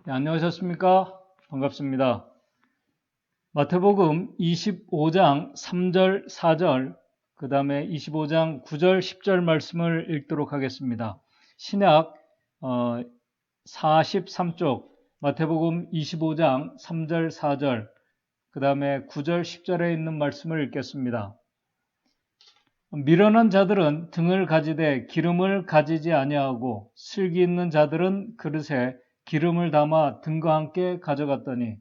네, 안녕하셨습니까? 반갑습니다. 마태복음 25장 3절, 4절, 그 다음에 25장 9절, 10절 말씀을 읽도록 하겠습니다. 신약 43쪽, 마태복음 25장 3절, 4절, 그 다음에 9절, 10절에 있는 말씀을 읽겠습니다. 미련한 자들은 등을 가지되 기름을 가지지 아니하고 슬기 있는 자들은 그릇에 기름을 담아 등과 함께 가져갔더니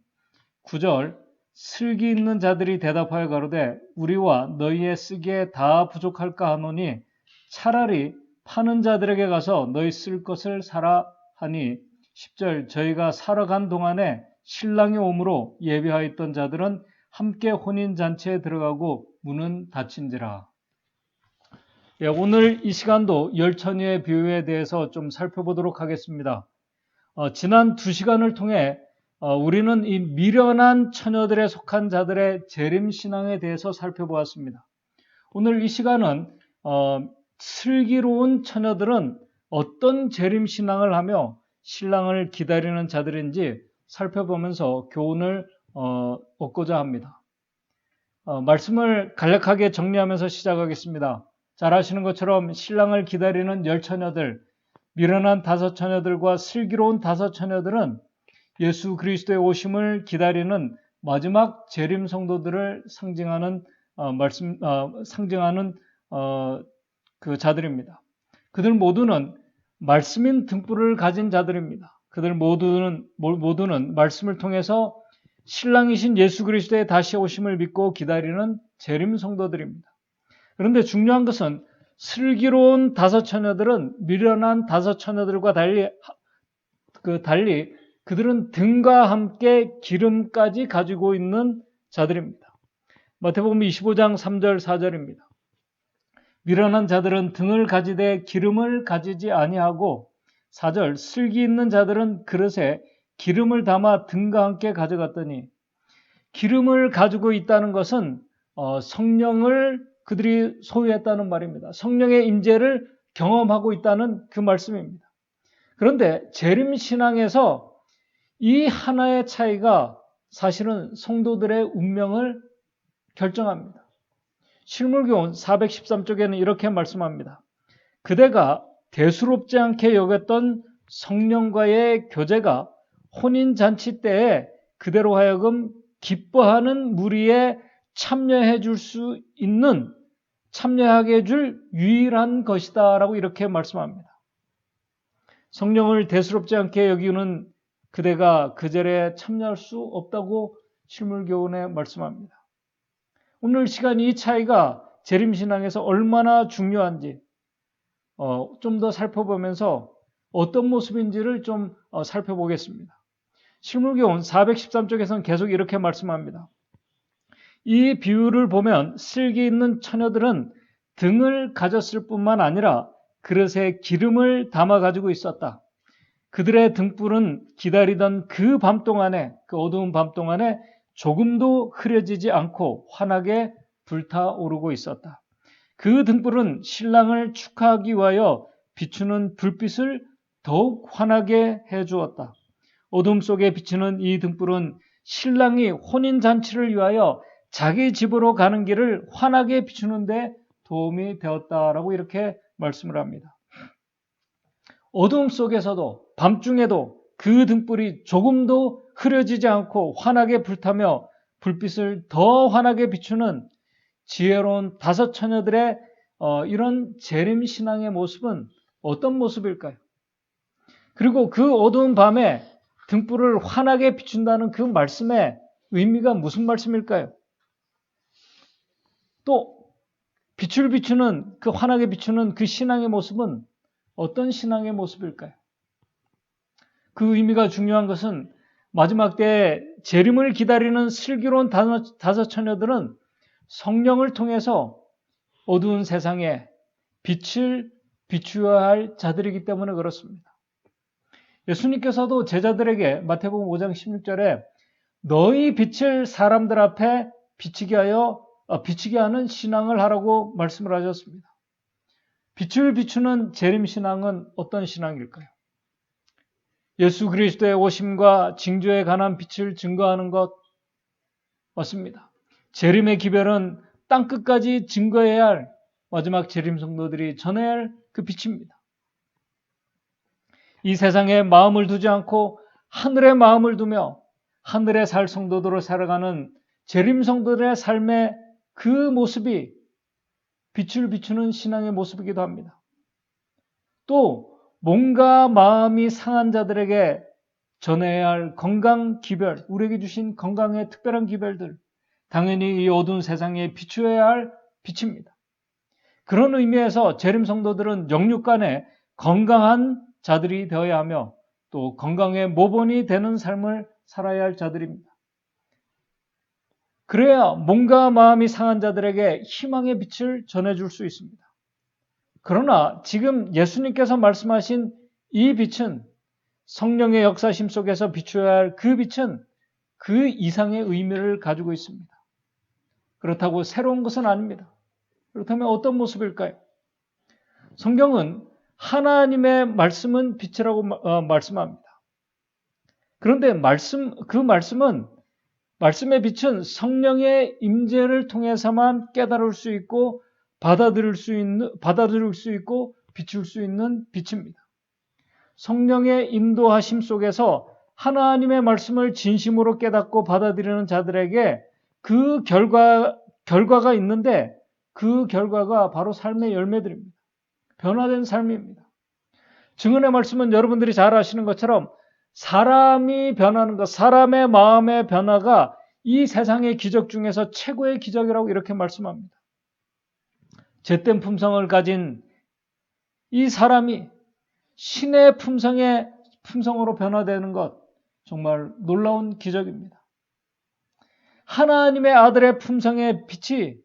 9절 슬기 있는 자들이 대답하여 가로되 우리와 너희의 쓰기에 다 부족할까 하노니 차라리 파는 자들에게 가서 너희 쓸 것을 사라 하니 10절 저희가 사러 간 동안에 신랑이 오므로 예비하였던 자들은 함께 혼인잔치에 들어가고 문은 닫힌지라. 예, 오늘 이 시간도 열처녀의 비유에 대해서 좀 살펴보도록 하겠습니다. 지난 2시간을 통해 우리는 이 미련한 처녀들에 속한 자들의 재림신앙에 대해서 살펴보았습니다. 오늘 이 시간은 슬기로운 처녀들은 어떤 재림신앙을 하며 신랑을 기다리는 자들인지 살펴보면서 교훈을 얻고자 합니다. 말씀을 간략하게 정리하면서 시작하겠습니다. 잘 아시는 것처럼 신랑을 기다리는 열처녀들, 미련한 5처녀들과 슬기로운 5처녀들은 예수 그리스도의 오심을 기다리는 마지막 재림 성도들을 상징하는 그 자들입니다. 그들 모두는 말씀인 등불을 가진 자들입니다. 그들 모두는 말씀을 통해서 신랑이신 예수 그리스도의 다시 오심을 믿고 기다리는 재림 성도들입니다. 그런데 중요한 것은 슬기로운 5처녀들은 미련한 5처녀들과 달리 그들은 등과 함께 기름까지 가지고 있는 자들입니다. 마태복음 25장 3절 4절입니다. 미련한 자들은 등을 가지되 기름을 가지지 아니하고 4절 슬기 있는 자들은 그릇에 기름을 담아 등과 함께 가져갔더니 기름을 가지고 있다는 것은 성령을 그들이 소유했다는 말입니다. 성령의 임재를 경험하고 있다는 그 말씀입니다. 그런데 재림신앙에서 이 하나의 차이가 사실은 성도들의 운명을 결정합니다. 실물교훈 413쪽에는 이렇게 말씀합니다. 그대가 대수롭지 않게 여겼던 성령과의 교제가 혼인잔치 때에 그대로 하여금 기뻐하는 무리에 참여하게 해줄 유일한 것이다 라고 이렇게 말씀합니다. 성령을 대수롭지 않게 여기는 그대가 그 자리에 참여할 수 없다고 실물교훈에 말씀합니다. 오늘 시간 이 차이가 재림신앙에서 얼마나 중요한지 좀 더 살펴보면서 어떤 모습인지를 좀 살펴보겠습니다. 실물교훈 413쪽에서는 계속 이렇게 말씀합니다. 이 비유를 보면 슬기 있는 처녀들은 등을 가졌을 뿐만 아니라 그릇에 기름을 담아 가지고 있었다. 그들의 등불은 기다리던 그 어두운 밤 동안에 조금도 흐려지지 않고 환하게 불타오르고 있었다. 그 등불은 신랑을 축하하기 위하여 비추는 불빛을 더욱 환하게 해주었다. 어둠 속에 비치는 이 등불은 신랑이 혼인잔치를 위하여 자기 집으로 가는 길을 환하게 비추는 데 도움이 되었다라고 이렇게 말씀을 합니다. 어둠 속에서도 밤중에도 그 등불이 조금도 흐려지지 않고 환하게 불타며 불빛을 더 환하게 비추는 지혜로운 5처녀들의 이런 재림신앙의 모습은 어떤 모습일까요? 그리고 그 어두운 밤에 등불을 환하게 비춘다는 그 말씀의 의미가 무슨 말씀일까요? 또 환하게 비추는 그 신앙의 모습은 어떤 신앙의 모습일까요? 그 의미가 중요한 것은 마지막 때에 재림을 기다리는 슬기로운 5처녀들은 성령을 통해서 어두운 세상에 빛을 비추어야 할 자들이기 때문에 그렇습니다. 예수님께서도 제자들에게 마태복음 5장 16절에 너희 빛을 사람들 앞에 비치게 하는 신앙을 하라고 말씀을 하셨습니다. 빛을 비추는 재림신앙은 어떤 신앙일까요? 예수 그리스도의 오심과 징조에 관한 빛을 증거하는 것 맞습니다. 재림의 기별은 땅끝까지 증거해야 할 마지막 재림 성도들이 전해야 할 그 빛입니다. 이 세상에 마음을 두지 않고 하늘에 마음을 두며 하늘에 살 성도들로 살아가는 재림 성도들의 삶의 그 모습이 빛을 비추는 신앙의 모습이기도 합니다. 또 몸과 마음이 상한 자들에게 전해야 할 건강 기별, 우리에게 주신 건강의 특별한 기별들, 당연히 이 어두운 세상에 비추어야 할 빛입니다. 그런 의미에서 재림 성도들은 영육간에 건강한 자들이 되어야 하며 또 건강의 모본이 되는 삶을 살아야 할 자들입니다. 그래야 몸과 마음이 상한 자들에게 희망의 빛을 전해줄 수 있습니다. 그러나 지금 예수님께서 말씀하신 이 빛은 성령의 역사심 속에서 비추어야 할 그 빛은 그 이상의 의미를 가지고 있습니다. 그렇다고 새로운 것은 아닙니다. 그렇다면 어떤 모습일까요? 성경은 하나님의 말씀은 빛이라고 말씀합니다. 그런데 말씀의 빛은 성령의 임재를 통해서만 깨달을 수 있고 받아들일 수 있고 비출 수 있는 빛입니다. 성령의 인도하심 속에서 하나님의 말씀을 진심으로 깨닫고 받아들이는 자들에게 그 결과가 있는데 그 결과가 바로 삶의 열매들입니다. 변화된 삶입니다. 증언의 말씀은 여러분들이 잘 아시는 것처럼 사람이 변하는 것, 사람의 마음의 변화가 이 세상의 기적 중에서 최고의 기적이라고 이렇게 말씀합니다. 잿된 품성을 가진 이 사람이 신의 품성으로 변화되는 것, 정말 놀라운 기적입니다. 하나님의 아들의 품성의 빛이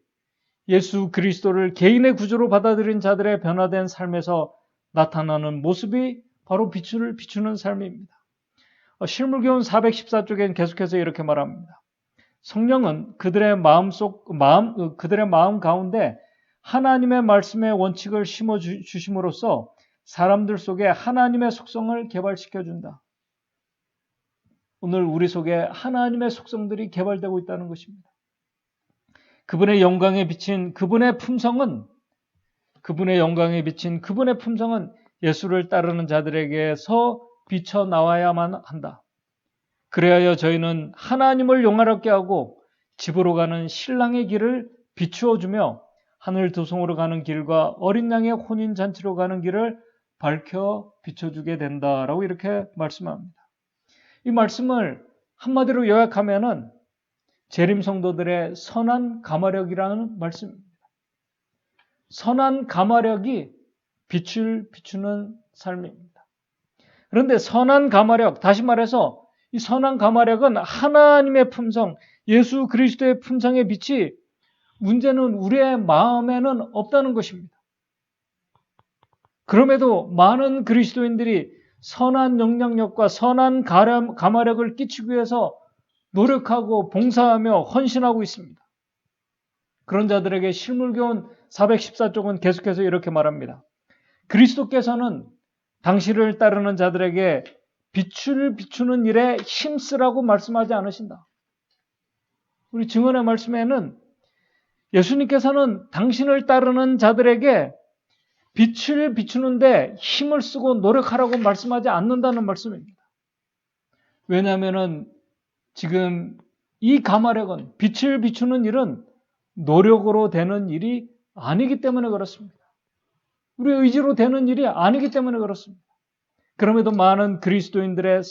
예수 그리스도를 개인의 구주로 받아들인 자들의 변화된 삶에서 나타나는 모습이 바로 빛을 비추는 삶입니다. 실물교훈 414쪽엔 계속해서 이렇게 말합니다. 성령은 그들의 마음 가운데 하나님의 말씀의 원칙을 심어 주심으로써 사람들 속에 하나님의 속성을 개발시켜준다. 오늘 우리 속에 하나님의 속성들이 개발되고 있다는 것입니다. 그분의 영광에 비친 그분의 품성은 예수를 따르는 자들에게서 비쳐 나와야만 한다. 그래야 저희는 하나님을 영화롭게 하고 집으로 가는 신랑의 길을 비추어주며 하늘 두성으로 가는 길과 어린 양의 혼인잔치로 가는 길을 밝혀 비춰주게 된다라고 이렇게 말씀합니다. 이 말씀을 한마디로 요약하면은 재림 성도들의 선한 가마력이라는 말씀입니다. 선한 가마력이 빛을 비추는 삶입니다. 그런데 선한 가마력, 다시 말해서 이 선한 가마력은 하나님의 품성, 예수 그리스도의 품성의 빛이 문제는 우리의 마음에는 없다는 것입니다. 그럼에도 많은 그리스도인들이 선한 영향력과 선한 가마력을 끼치기 위해서 노력하고 봉사하며 헌신하고 있습니다. 그런 자들에게 실물교훈 414쪽은 계속해서 이렇게 말합니다. 그리스도께서는 당신을 따르는 자들에게 빛을 비추는 일에 힘쓰라고 말씀하지 않으신다. 우리 증언의 말씀에는 예수님께서는 당신을 따르는 자들에게 빛을 비추는데 힘을 쓰고 노력하라고 말씀하지 않는다는 말씀입니다. 왜냐하면 지금 이 가마력은 빛을 비추는 일은 노력으로 되는 일이 아니기 때문에 그렇습니다. 우리 의지로 되는 일이 아니기 때문에 그렇습니다. 그럼에도 많은 그리스도인들이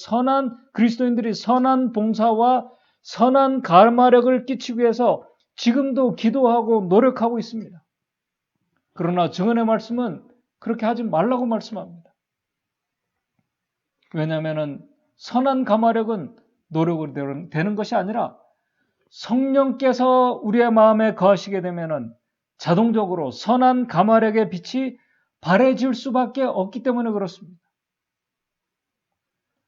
선한 봉사와 선한 가마력을 끼치기 위해서 지금도 기도하고 노력하고 있습니다. 그러나 증언의 말씀은 그렇게 하지 말라고 말씀합니다. 왜냐하면 선한 가마력은 노력으로 되는 것이 아니라 성령께서 우리의 마음에 거하시게 되면 자동적으로 선한 가마력의 빛이 발해질 수밖에 없기 때문에 그렇습니다.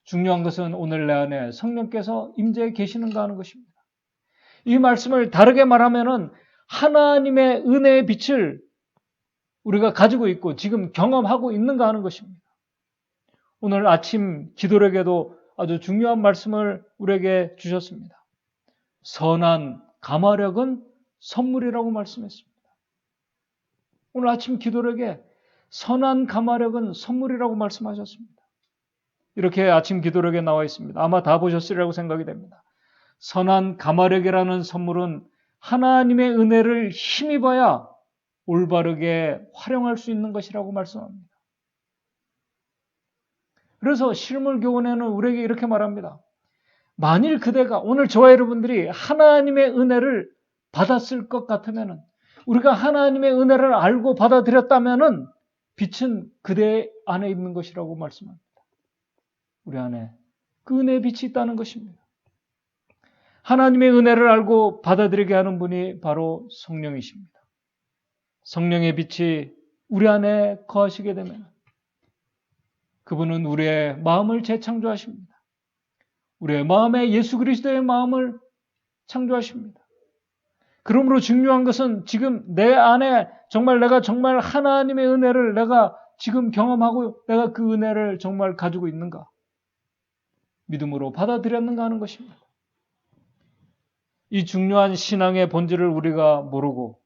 중요한 것은 오늘 내 안에 성령께서 임재해 계시는가 하는 것입니다. 이 말씀을 다르게 말하면은 하나님의 은혜의 빛을 우리가 가지고 있고 지금 경험하고 있는가 하는 것입니다. 오늘 아침 기도력에도 아주 중요한 말씀을 우리에게 주셨습니다. 선한 가마력은 선물이라고 말씀했습니다. 오늘 아침 기도력에 선한 가마력은 선물이라고 말씀하셨습니다. 이렇게 아침 기도력에 나와 있습니다. 아마 다 보셨으리라고 생각이 됩니다. 선한 가마력이라는 선물은 하나님의 은혜를 힘입어야 올바르게 활용할 수 있는 것이라고 말씀합니다. 그래서 실물교훈에는 우리에게 이렇게 말합니다. 만일 그대가 오늘 저와 여러분들이 하나님의 은혜를 받았을 것 같으면, 우리가 하나님의 은혜를 알고 받아들였다면 빛은 그대 안에 있는 것이라고 말씀합니다. 우리 안에 그 은혜의 빛이 있다는 것입니다. 하나님의 은혜를 알고 받아들이게 하는 분이 바로 성령이십니다. 성령의 빛이 우리 안에 거하시게 되면 그분은 우리의 마음을 재창조하십니다. 우리의 마음에 예수 그리스도의 마음을 창조하십니다. 그러므로 중요한 것은 지금 내 안에 내가 정말 하나님의 은혜를 내가 지금 경험하고 내가 그 은혜를 정말 가지고 있는가? 믿음으로 받아들였는가 하는 것입니다. 이 중요한 신앙의 본질을 우리가 모르고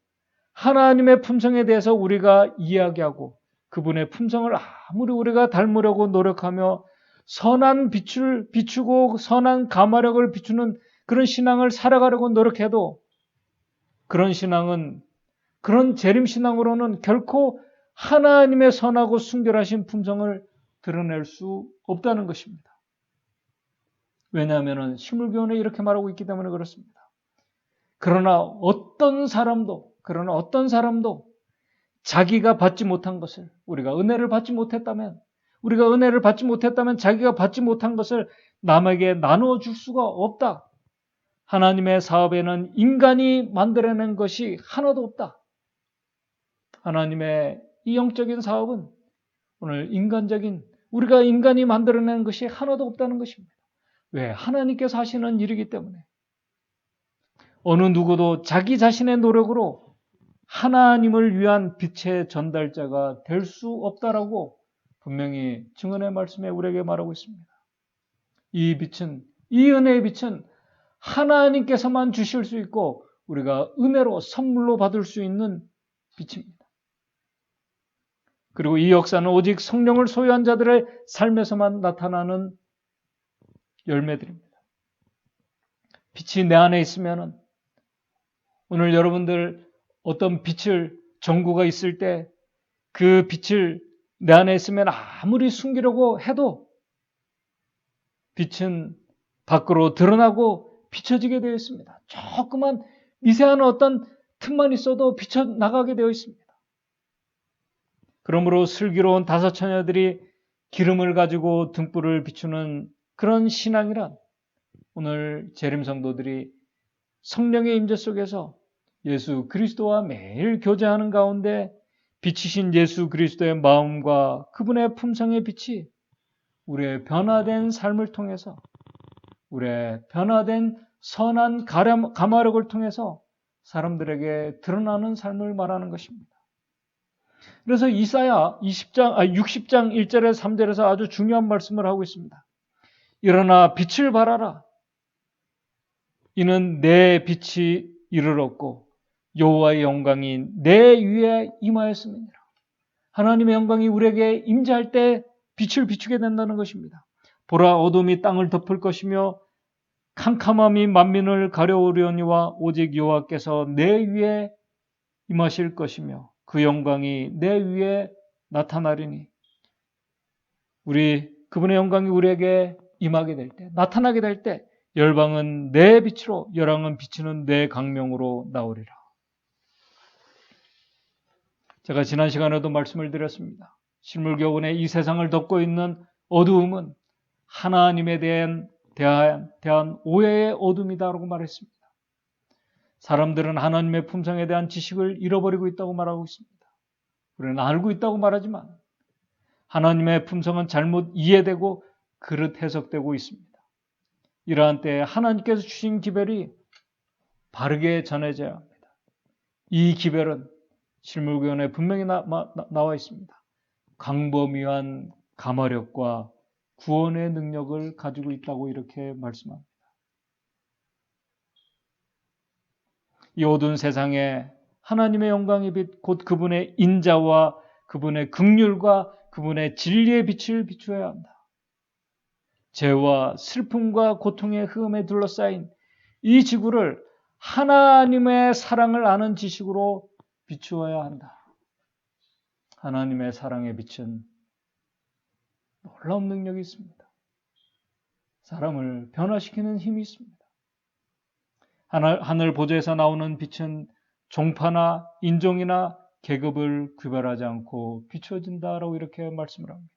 하나님의 품성에 대해서 우리가 이야기하고 그분의 품성을 아무리 우리가 닮으려고 노력하며 선한 빛을 비추고 선한 가마력을 비추는 그런 신앙을 살아가려고 노력해도 그런 신앙은, 그런 재림신앙으로는 결코 하나님의 선하고 순결하신 품성을 드러낼 수 없다는 것입니다. 왜냐하면 실물교훈에 이렇게 말하고 있기 때문에 그렇습니다. 그러나 어떤 사람도 자기가 받지 못한 것을, 우리가 은혜를 받지 못했다면 자기가 받지 못한 것을 남에게 나누어 줄 수가 없다. 하나님의 사업에는 인간이 만들어낸 것이 하나도 없다. 하나님의 이 영적인 사업은 오늘 우리가 인간이 만들어낸 것이 하나도 없다는 것입니다. 왜? 하나님께서 하시는 일이기 때문에. 어느 누구도 자기 자신의 노력으로 하나님을 위한 빛의 전달자가 될 수 없다라고 분명히 증언의 말씀에 우리에게 말하고 있습니다. 이 은혜의 빛은 하나님께서만 주실 수 있고 우리가 은혜로 선물로 받을 수 있는 빛입니다. 그리고 이 역사는 오직 성령을 소유한 자들의 삶에서만 나타나는 열매들입니다. 빛이 내 안에 있으면 오늘 여러분들 어떤 빛을 전구가 있을 때 그 빛을 내 안에 있으면 아무리 숨기려고 해도 빛은 밖으로 드러나고 비춰지게 되어 있습니다. 조그만 미세한 어떤 틈만 있어도 비쳐나가게 되어 있습니다. 그러므로 슬기로운 다섯 처녀들이 기름을 가지고 등불을 비추는 그런 신앙이란 오늘 재림성도들이 성령의 임재 속에서 예수 그리스도와 매일 교제하는 가운데 빛이신 예수 그리스도의 마음과 그분의 품성의 빛이 우리의 변화된 삶을 통해서, 우리의 변화된 선한 가마력을 통해서 사람들에게 드러나는 삶을 말하는 것입니다. 그래서 이사야 60장 1절에 3절에서 아주 중요한 말씀을 하고 있습니다. 일어나 빛을 발하라. 이는 내 빛이 이르렀고 여호와의 영광이 내 위에 임하였음이니라. 하나님의 영광이 우리에게 임재할 때 빛을 비추게 된다는 것입니다. 보라, 어둠이 땅을 덮을 것이며 캄캄함이 만민을 가려우려니와 오직 여호와께서 내 위에 임하실 것이며 그 영광이 내 위에 나타나리니. 그분의 영광이 우리에게 임하게 될 때, 나타나게 될 때 열방은 내 빛으로, 열왕은 비치는 내 광명으로 나오리라. 제가 지난 시간에도 말씀을 드렸습니다. 실물교훈의 이 세상을 덮고 있는 어두움은 하나님에 대한 오해의 어둠이다라고 말했습니다. 사람들은 하나님의 품성에 대한 지식을 잃어버리고 있다고 말하고 있습니다. 우리는 알고 있다고 말하지만 하나님의 품성은 잘못 이해되고 그릇 해석되고 있습니다. 이러한 때에 하나님께서 주신 기별이 바르게 전해져야 합니다. 이 기별은 실물교훈에 분명히 나와 있습니다. 광범위한 가마력과 구원의 능력을 가지고 있다고 이렇게 말씀합니다. 이 어두운 세상에 하나님의 영광의 빛, 곧 그분의 인자와 그분의 긍휼과 그분의 진리의 빛을 비추어야 한다. 죄와 슬픔과 고통의 흑암에 둘러싸인 이 지구를 하나님의 사랑을 아는 지식으로 비추어야 한다. 하나님의 사랑의 빛은 놀라운 능력이 있습니다. 사람을 변화시키는 힘이 있습니다. 하늘 보좌에서 나오는 빛은 종파나 인종이나 계급을 구별하지 않고 비춰진다라고 이렇게 말씀을 합니다.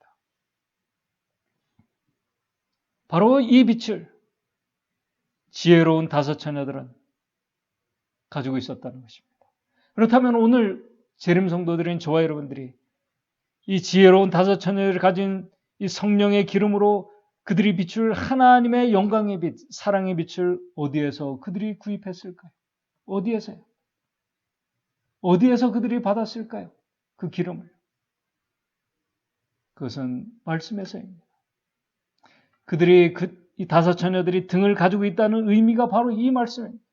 바로 이 빛을 지혜로운 다섯 처녀들은 가지고 있었다는 것입니다. 그렇다면 오늘 재림 성도들인 저와 여러분들이 이 지혜로운 다섯 처녀들을 가진 이 성령의 기름으로 그들이 비출 하나님의 영광의 빛, 사랑의 빛을 어디에서 그들이 구입했을까요? 어디에서요? 어디에서 그들이 받았을까요? 그 기름을. 그것은 말씀에서입니다. 그들이 이 다섯 처녀들이 등을 가지고 있다는 의미가 바로 이 말씀입니다.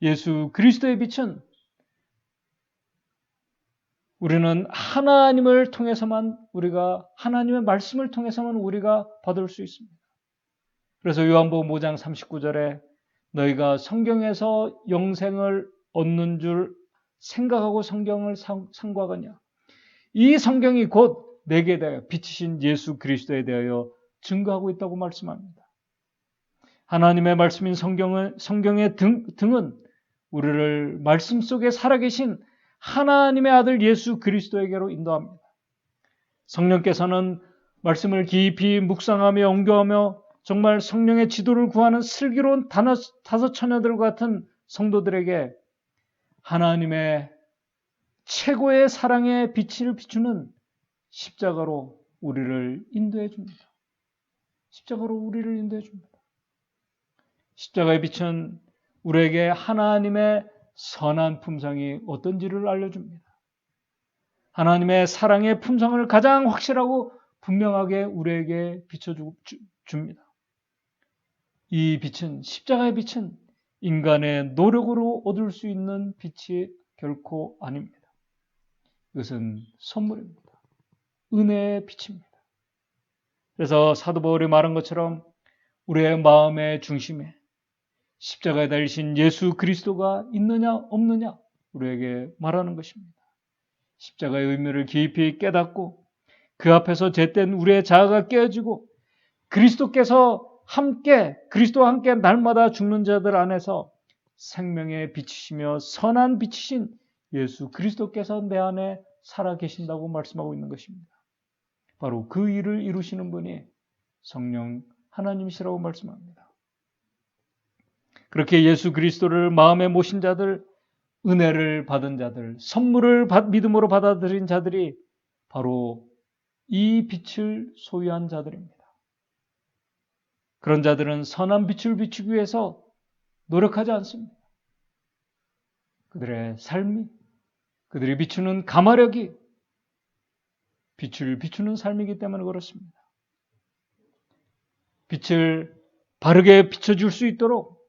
예수 그리스도의 빛은 우리는 하나님을 통해서만 하나님의 말씀을 통해서만 우리가 받을 수 있습니다. 그래서 요한복음 5장 39절에 너희가 성경에서 영생을 얻는 줄 생각하고 성경을 상고하거냐. 이 성경이 곧 내게 대하여 빛이신 예수 그리스도에 대하여 증거하고 있다고 말씀합니다. 하나님의 말씀인 성경의 등은 우리를 말씀 속에 살아계신 하나님의 아들 예수 그리스도에게로 인도합니다. 성령께서는 말씀을 깊이 묵상하며 언교하며 정말 성령의 지도를 구하는 슬기로운 다섯 처녀들과 같은 성도들에게 하나님의 최고의 사랑의 빛을 비추는 십자가로 우리를 인도해 줍니다. 십자가로 우리를 인도해 줍니다. 십자가의 빛은 우리에게 하나님의 선한 품성이 어떤지를 알려줍니다. 하나님의 사랑의 품성을 가장 확실하고 분명하게 우리에게 비춰줍니다. 이 빛은, 십자가의 빛은 인간의 노력으로 얻을 수 있는 빛이 결코 아닙니다. 이것은 선물입니다. 은혜의 빛입니다. 그래서 사도 바울이 말한 것처럼 우리의 마음의 중심에 십자가에 달리신 예수 그리스도가 있느냐 없느냐 우리에게 말하는 것입니다. 십자가의 의미를 깊이 깨닫고 그 앞에서 제땐 우리의 자아가 깨어지고 그리스도와 함께 날마다 죽는 자들 안에서 생명의 빛이시며 선한 빛이신 예수 그리스도께서 내 안에 살아계신다고 말씀하고 있는 것입니다. 바로 그 일을 이루시는 분이 성령 하나님이시라고 말씀합니다. 그렇게 예수 그리스도를 마음에 모신 자들, 은혜를 받은 자들, 선물을 믿음으로 받아들인 자들이 바로 이 빛을 소유한 자들입니다. 그런 자들은 선한 빛을 비추기 위해서 노력하지 않습니다. 그들의 삶이, 그들이 비추는 가마력이 빛을 비추는 삶이기 때문에 그렇습니다. 빛을 바르게 비춰줄 수 있도록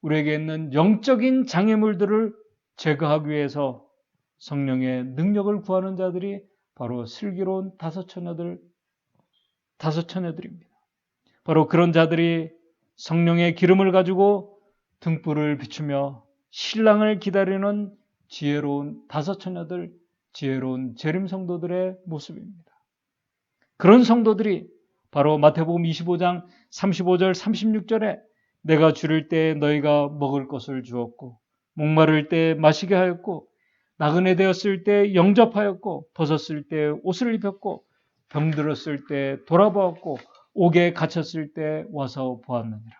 우리에게 있는 영적인 장애물들을 제거하기 위해서 성령의 능력을 구하는 자들이 바로 슬기로운 다섯 처녀들입니다. 바로 그런 자들이 성령의 기름을 가지고 등불을 비추며 신랑을 기다리는 지혜로운 다섯 처녀들, 지혜로운 재림 성도들의 모습입니다. 그런 성도들이 바로 마태복음 25장 35절 36절에 내가 줄일 때 너희가 먹을 것을 주었고 목마를 때 마시게 하였고 나그네 되었을 때 영접하였고 벗었을 때 옷을 입혔고 병들었을 때 돌아보았고 옥에 갇혔을 때 와서 보았느니라.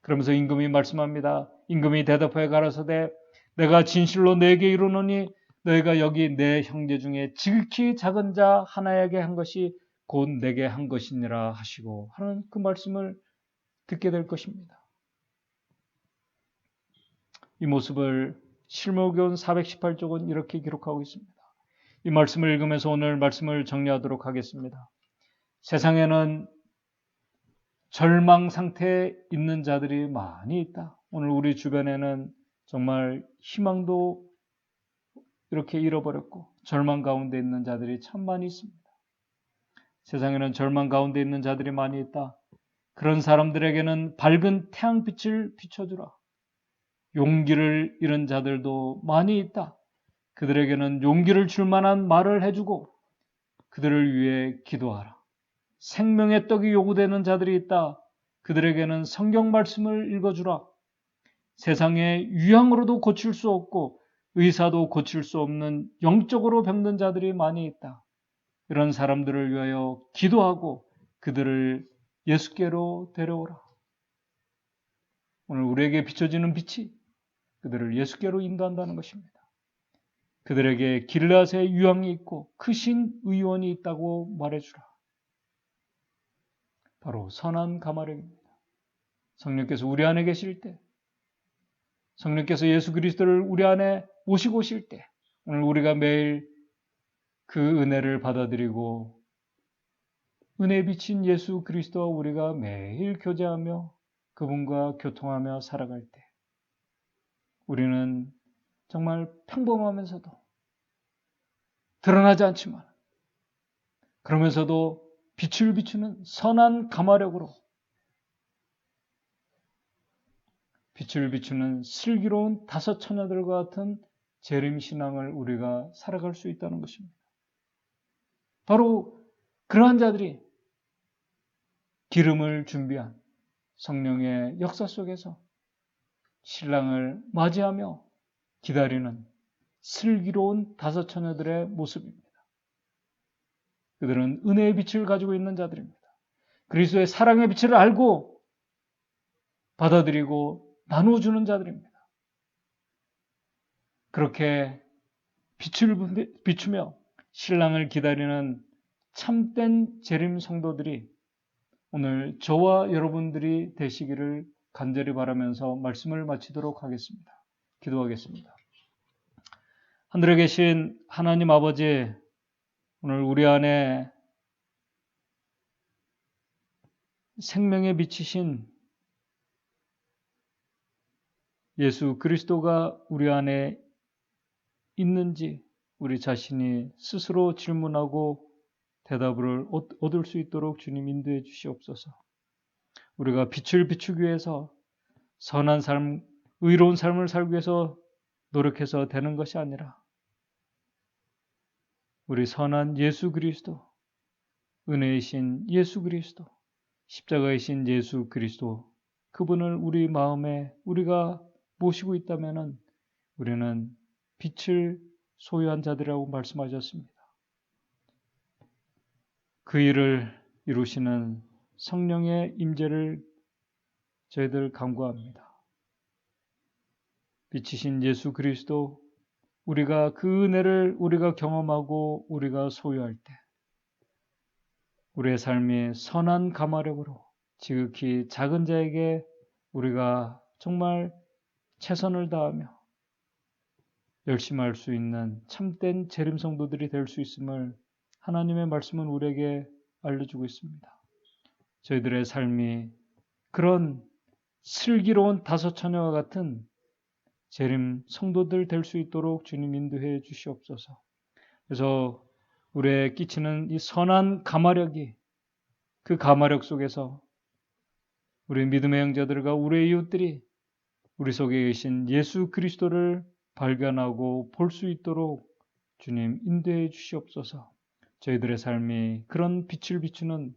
그러면서 임금이 말씀합니다. 임금이 대답하여 가라사대 내가 진실로 너에게 이르노니 너희가 여기 내 형제 중에 지극히 작은 자 하나에게 한 것이 곧 내게 한 것이니라 하시고 하는 그 말씀을 듣게 될 것입니다. 이 모습을 실무교훈 418쪽은 이렇게 기록하고 있습니다. 이 말씀을 읽으면서 오늘 말씀을 정리하도록 하겠습니다. 세상에는 절망 상태에 있는 자들이 많이 있다. 오늘 우리 주변에는 정말 희망도 이렇게 잃어버렸고 절망 가운데 있는 자들이 참 많이 있습니다. 세상에는 절망 가운데 있는 자들이 많이 있다. 그런 사람들에게는 밝은 태양빛을 비춰주라. 용기를 잃은 자들도 많이 있다. 그들에게는 용기를 줄 만한 말을 해주고 그들을 위해 기도하라. 생명의 떡이 요구되는 자들이 있다. 그들에게는 성경 말씀을 읽어주라. 세상의 유향으로도 고칠 수 없고 의사도 고칠 수 없는 영적으로 병든 자들이 많이 있다. 이런 사람들을 위하여 기도하고 그들을 예수께로 데려오라. 오늘 우리에게 비춰지는 빛이 그들을 예수께로 인도한다는 것입니다. 그들에게 길르앗의 유황이 있고 크신 의원이 있다고 말해주라. 바로 선한 가마력입니다. 성령께서 우리 안에 계실 때, 성령께서 예수 그리스도를 우리 안에 모시고 오실 때, 오늘 우리가 매일 그 은혜를 받아들이고 은혜에 비친 예수 그리스도와 우리가 매일 교제하며 그분과 교통하며 살아갈 때 우리는 정말 평범하면서도 드러나지 않지만 그러면서도 빛을 비추는 선한 가마력으로 빛을 비추는 슬기로운 다섯 처녀들과 같은 재림신앙을 우리가 살아갈 수 있다는 것입니다. 바로 그러한 자들이 기름을 준비한 성령의 역사 속에서 신랑을 맞이하며 기다리는 슬기로운 다섯 처녀들의 모습입니다. 그들은 은혜의 빛을 가지고 있는 자들입니다. 그리스도의 사랑의 빛을 알고 받아들이고 나누어주는 자들입니다. 그렇게 빛을 비추며 신랑을 기다리는 참된 재림 성도들이 오늘 저와 여러분들이 되시기를 간절히 바라면서 말씀을 마치도록 하겠습니다. 기도하겠습니다. 하늘에 계신 하나님 아버지, 오늘 우리 안에 생명에 비치신 예수 그리스도가 우리 안에 있는지 우리 자신이 스스로 질문하고 대답을 얻을 수 있도록 주님 인도해 주시옵소서. 우리가 빛을 비추기 위해서 선한 삶, 의로운 삶을 살기 위해서 노력해서 되는 것이 아니라 우리 선한 예수 그리스도, 은혜이신 예수 그리스도, 십자가이신 예수 그리스도, 그분을 우리 마음에 우리가 모시고 있다면 우리는 빛을 소유한 자들이라고 말씀하셨습니다. 그 일을 이루시는 성령의 임재를 저희들 간구합니다. 빛이신 예수 그리스도, 우리가 그 은혜를 우리가 경험하고 우리가 소유할 때 우리의 삶이 선한 가마력으로 지극히 작은 자에게 우리가 정말 최선을 다하며 열심히 할 수 있는 참된 재림 성도들이 될 수 있음을 하나님의 말씀은 우리에게 알려주고 있습니다. 저희들의 삶이 그런 슬기로운 다섯 처녀와 같은 재림 성도들 될 수 있도록 주님 인도해 주시옵소서. 그래서 우리에 끼치는 이 선한 가마력이 그 가마력 속에서 우리 믿음의 형제들과 우리의 이웃들이 우리 속에 계신 예수 그리스도를 발견하고 볼 수 있도록 주님 인도해 주시옵소서. 저희들의 삶이 그런 빛을 비추는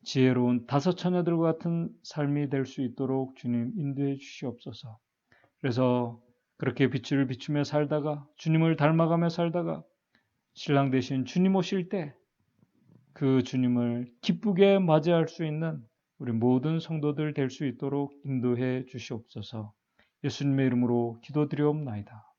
지혜로운 다섯 처녀들과 같은 삶이 될 수 있도록 주님 인도해 주시옵소서. 그래서 그렇게 빛을 비추며 살다가 주님을 닮아가며 살다가 신랑 되신 주님 오실 때 그 주님을 기쁘게 맞이할 수 있는 우리 모든 성도들 될 수 있도록 인도해 주시옵소서. 예수님의 이름으로 기도드리옵나이다.